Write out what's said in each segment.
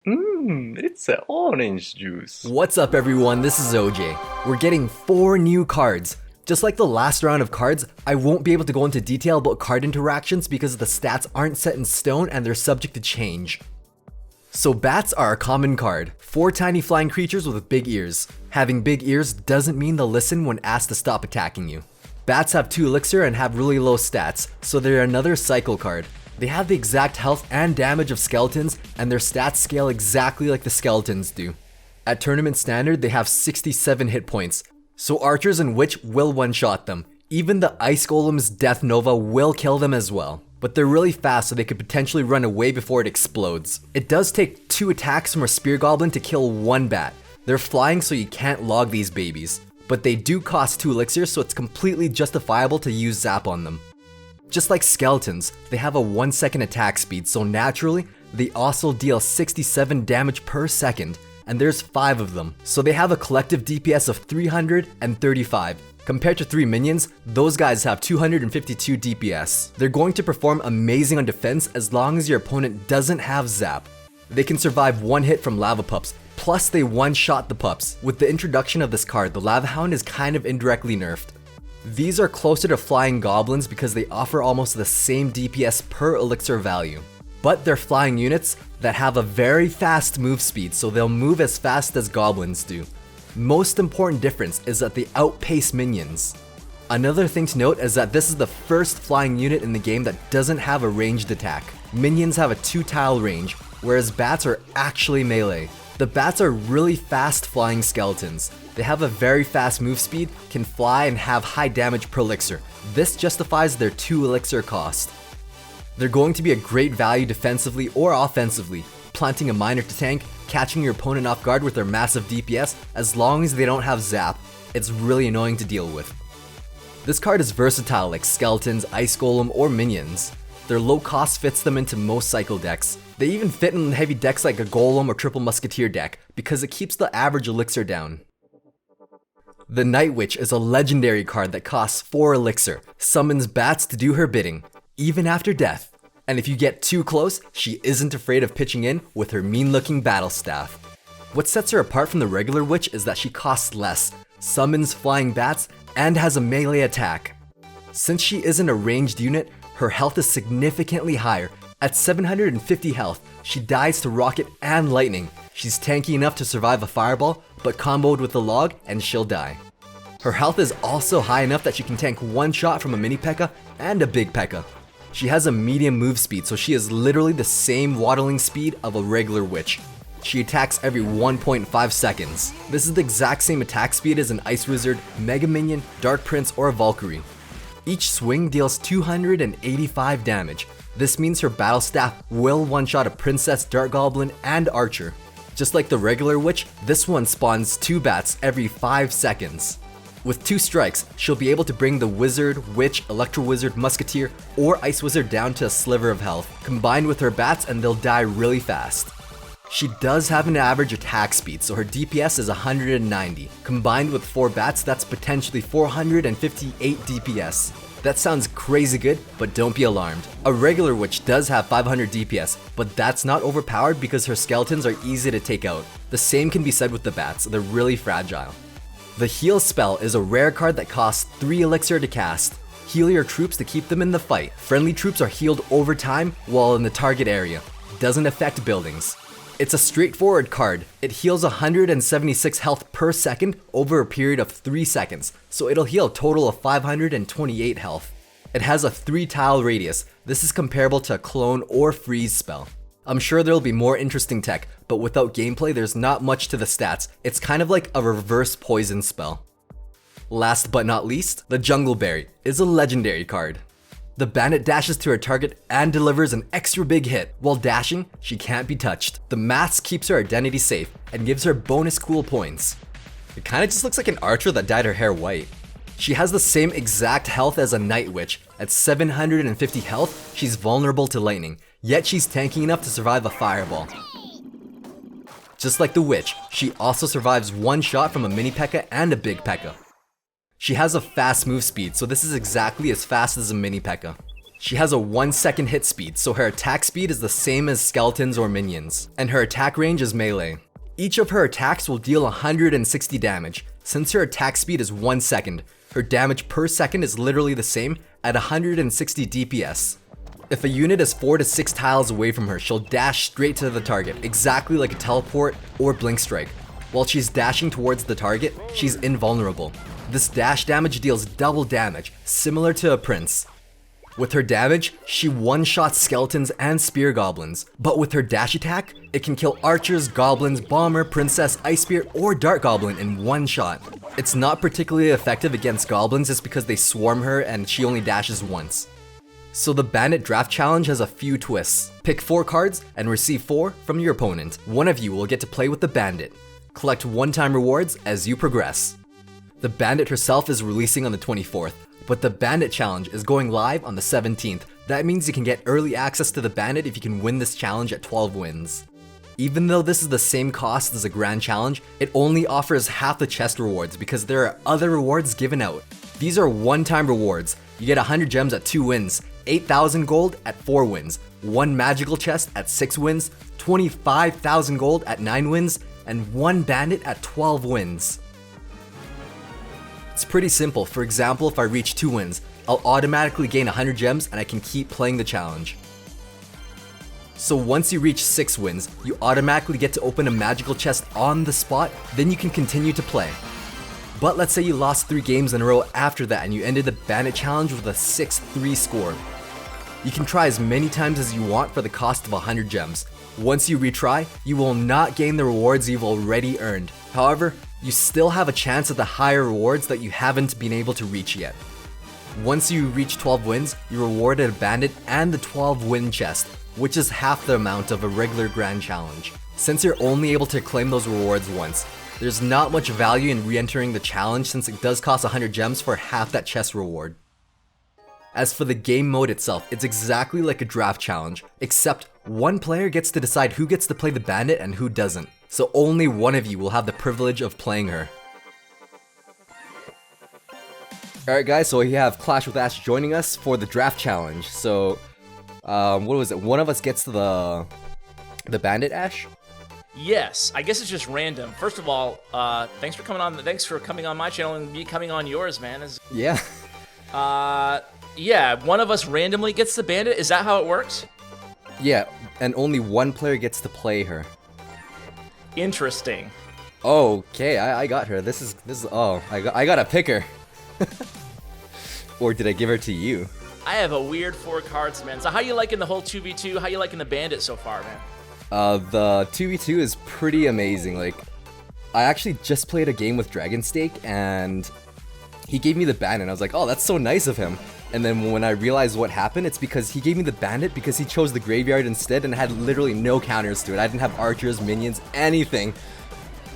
It's an orange juice. What's up everyone, this is OJ. We're getting 4 new cards. Just like the last round of cards, I won't be able to go into detail about card interactions because the stats aren't set in stone and they're subject to change. So bats are a common card, 4 tiny flying creatures with big ears. Having big ears doesn't mean they'll listen when asked to stop attacking you. Bats have 2 elixir and have really low stats, so they're another cycle card. They have the exact health and damage of skeletons, and their stats scale exactly like the skeletons do. At tournament standard, they have 67 hit points, so archers and witch will one-shot them. Even the ice golem's death nova will kill them as well. But they're really fast, so they could potentially run away before it explodes. It does take 2 attacks from a spear goblin to kill 1 bat. They're flying, so you can't log these babies. But they do cost 2 elixirs, so it's completely justifiable to use zap on them. Just like skeletons, they have a 1-second attack speed, so naturally, they also deal 67 damage per second, and there's 5 of them. So they have a collective DPS of 335. Compared to 3 minions, those guys have 252 DPS. They're going to perform amazing on defense as long as your opponent doesn't have zap. They can survive 1 hit from lava pups, plus they one-shot the pups. With the introduction of this card, the lava hound is kind of indirectly nerfed. These are closer to flying goblins because they offer almost the same DPS per elixir value. But they're flying units that have a very fast move speed, so they'll move as fast as goblins do. Most important difference is that they outpace minions. Another thing to note is that this is the first flying unit in the game that doesn't have a ranged attack. Minions have a 2-tile range, whereas bats are actually melee. The bats are really fast flying skeletons. They have a very fast move speed, can fly, and have high damage per elixir. This justifies their 2 elixir cost. They're going to be a great value defensively or offensively, planting a miner to tank, catching your opponent off guard with their massive DPS as long as they don't have zap. It's really annoying to deal with. This card is versatile like skeletons, ice golem, or minions. Their low cost fits them into most cycle decks. They even fit in heavy decks like a golem or triple musketeer deck because it keeps the average elixir down. The Night Witch is a legendary card that costs 4 elixir, summons bats to do her bidding, even after death. And if you get too close, she isn't afraid of pitching in with her mean-looking battle staff. What sets her apart from the regular witch is that she costs less, summons flying bats, and has a melee attack. Since she isn't a ranged unit, her health is significantly higher. At 750 health, she dies to rocket and lightning. She's tanky enough to survive a fireball, but comboed with a log and she'll die. Her health is also high enough that she can tank 1 shot from a mini P.E.K.K.A. and a big P.E.K.K.A. She has a medium move speed, so she is literally the same waddling speed of a regular witch. She attacks every 1.5 seconds. This is the exact same attack speed as an Ice Wizard, Mega Minion, Dark Prince, or a Valkyrie. Each swing deals 285 damage. This means her battle staff will one-shot a Princess, Dark Goblin, and Archer. Just like the regular witch, this one spawns 2 bats every 5 seconds. With 2 strikes, she'll be able to bring the Wizard, Witch, Electro Wizard, Musketeer, or Ice Wizard down to a sliver of health, combined with her bats, and they'll die really fast. She does have an average attack speed, so her DPS is 190. Combined with 4 bats, that's potentially 458 DPS. That sounds crazy good, but don't be alarmed. A regular witch does have 500 DPS, but that's not overpowered because her skeletons are easy to take out. The same can be said with the bats, they're really fragile. The Heal spell is a rare card that costs 3 elixir to cast. Heal your troops to keep them in the fight. Friendly troops are healed over time while in the target area. Doesn't affect buildings. It's a straightforward card. It heals 176 health per second over a period of 3 seconds, so it'll heal a total of 528 health. It has a 3-tile radius. This is comparable to a clone or freeze spell. I'm sure there'll be more interesting tech, but without gameplay there's not much to the stats. It's kind of like a reverse poison spell. Last but not least, the Jungle Berry is a legendary card. The bandit dashes to her target and delivers an extra big hit. While dashing, she can't be touched. The mask keeps her identity safe and gives her bonus cool points. It kinda just looks like an archer that dyed her hair white. She has the same exact health as a Night Witch. At 750 health, she's vulnerable to lightning, yet she's tanky enough to survive a fireball. Just like the witch, she also survives 1 shot from a mini P.E.K.K.A. and a big P.E.K.K.A. She has a fast move speed, so this is exactly as fast as a mini P.E.K.K.A. She has a 1-second hit speed, so her attack speed is the same as skeletons or minions, and her attack range is melee. Each of her attacks will deal 160 damage. Since her attack speed is 1 second, her damage per second is literally the same at 160 DPS. If a unit is 4 to 6 tiles away from her, she'll dash straight to the target, exactly like a teleport or blink strike. While she's dashing towards the target, she's invulnerable. This dash damage deals double damage, similar to a prince. With her damage, she one-shots skeletons and spear goblins, but with her dash attack, it can kill archers, goblins, bomber, princess, ice spear, or dart goblin in one shot. It's not particularly effective against goblins just because they swarm her and she only dashes once. So the Bandit Draft Challenge has a few twists. Pick 4 cards and receive 4 from your opponent. One of you will get to play with the Bandit. Collect one-time rewards as you progress. The Bandit herself is releasing on the 24th, but the Bandit Challenge is going live on the 17th. That means you can get early access to the Bandit if you can win this challenge at 12 wins. Even though this is the same cost as a Grand Challenge, it only offers half the chest rewards because there are other rewards given out. These are one-time rewards. You get 100 gems at 2 wins, 8,000 gold at 4 wins, 1 magical chest at 6 wins, 25,000 gold at 9 wins, and 1 bandit at 12 wins. It's pretty simple. For example, if I reach 2 wins, I'll automatically gain 100 gems and I can keep playing the challenge. So once you reach 6 wins, you automatically get to open a magical chest on the spot, then you can continue to play. But let's say you lost 3 games in a row after that and you ended the Bandit Challenge with a 6-3 score. You can try as many times as you want for the cost of 100 gems. Once you retry, you will not gain the rewards you've already earned. However, you still have a chance at the higher rewards that you haven't been able to reach yet. Once you reach 12 wins, you're rewarded a bandit and the 12 win chest, which is half the amount of a regular Grand Challenge. Since you're only able to claim those rewards once, there's not much value in re-entering the challenge since it does cost 100 gems for half that chest reward. As for the game mode itself, it's exactly like a draft challenge, except one player gets to decide who gets to play the bandit and who doesn't. So only one of you will have the privilege of playing her. Alright guys, so we have Clash with Ash joining us for the draft challenge. So, what was it? One of us gets to the bandit, Ash? Yes, I guess it's just random. First of all, thanks for coming on my channel and me coming on yours, man. Yeah. Yeah, one of us randomly gets the bandit. Is that how it works? Yeah, and only one player gets to play her. Interesting. Okay, I got her. This is oh, I got to pick her. Or did I give her to you? I have a weird 4 cards, man. So how you liking the whole 2v2? How you liking the bandit so far, man? The 2v2 is pretty amazing. Like, I actually just played a game with Dragonstake and he gave me the bandit and I was like, oh, that's so nice of him. And then when I realized what happened, it's because he gave me the bandit because he chose the graveyard instead and had literally no counters to it. I didn't have archers, minions, anything.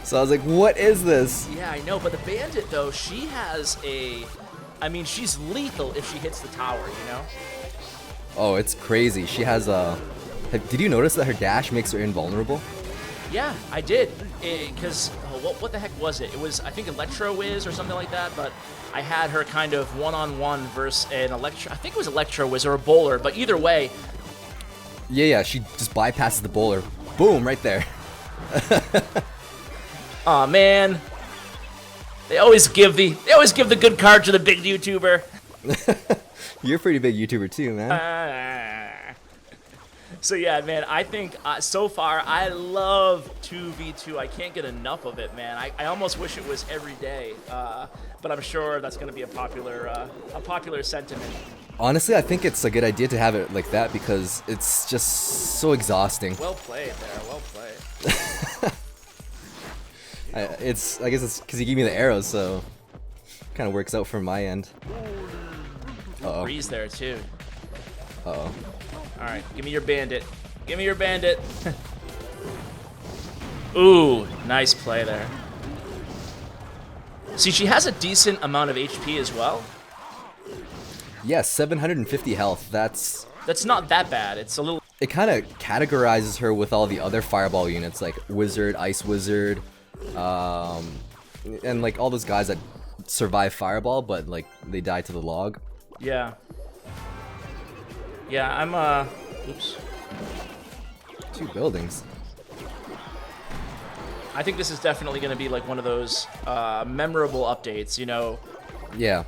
So I was like, what is this? Yeah, I know, but the bandit, though, she has I mean, she's lethal if she hits the tower, you know? Oh, it's crazy. She has a... Did you notice that her dash makes her invulnerable? Yeah, I did. Because, what the heck was it? It was, I think, Electro Wiz or something like that, but I had her kind of one-on-one versus an Electro... I think it was Electro Wiz or a bowler, but either way... Yeah, she just bypasses the bowler. Boom, right there. Aw, man. They always give the good card to the big YouTuber. You're a pretty big YouTuber too, man. So yeah, man, I think so far I love 2v2. I can't get enough of it, man. I almost wish it was every day, but I'm sure that's going to be a popular sentiment. Honestly, I think it's a good idea to have it like that because it's just so exhausting. Well played there, well played. I guess it's because you gave me the arrows, so kind of works out from my end. Uh-oh. Breeze there too. Uh-oh. All right, give me your bandit. Give me your bandit. Ooh, nice play there. See, she has a decent amount of HP as well. Yeah, 750 health. That's not that bad. It's a little... It kind of categorizes her with all the other fireball units like Wizard, Ice Wizard, and like all those guys that survive fireball, but like they die to the log. Yeah. Yeah, I'm, oops. 2 buildings. I think this is definitely going to be like one of those memorable updates, you know? Yeah.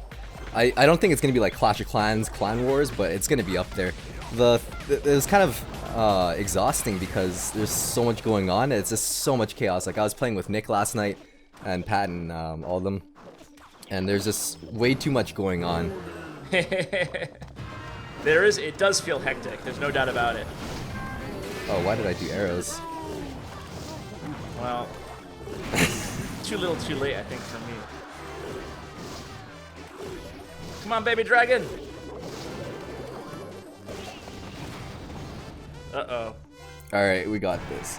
I don't think it's going to be like Clash of Clans, Clan Wars, but it's going to be up there. It was kind of exhausting because there's so much going on. It's just so much chaos. Like I was playing with Nick last night and Pat and all of them, and there's just way too much going on. It does feel hectic. There's no doubt about it. Oh, why did I do arrows? Well, too little too late, I think, for me. Come on, baby dragon! Uh-oh. Alright, we got this.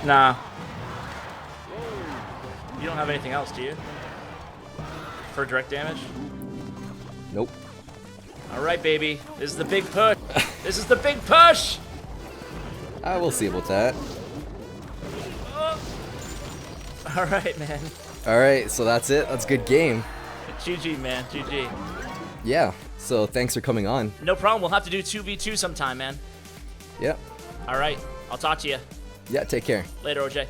Nah. You don't have anything else, do you? For direct damage? Nope. Alright, baby. This is the big push! This is the big push! We'll see about that. Alright, man. Alright, so that's it. That's a good game. GG, man. GG. Yeah, so thanks for coming on. No problem. We'll have to do 2v2 sometime, man. Yep. Alright. I'll talk to you. Yeah, take care. Later, OJ.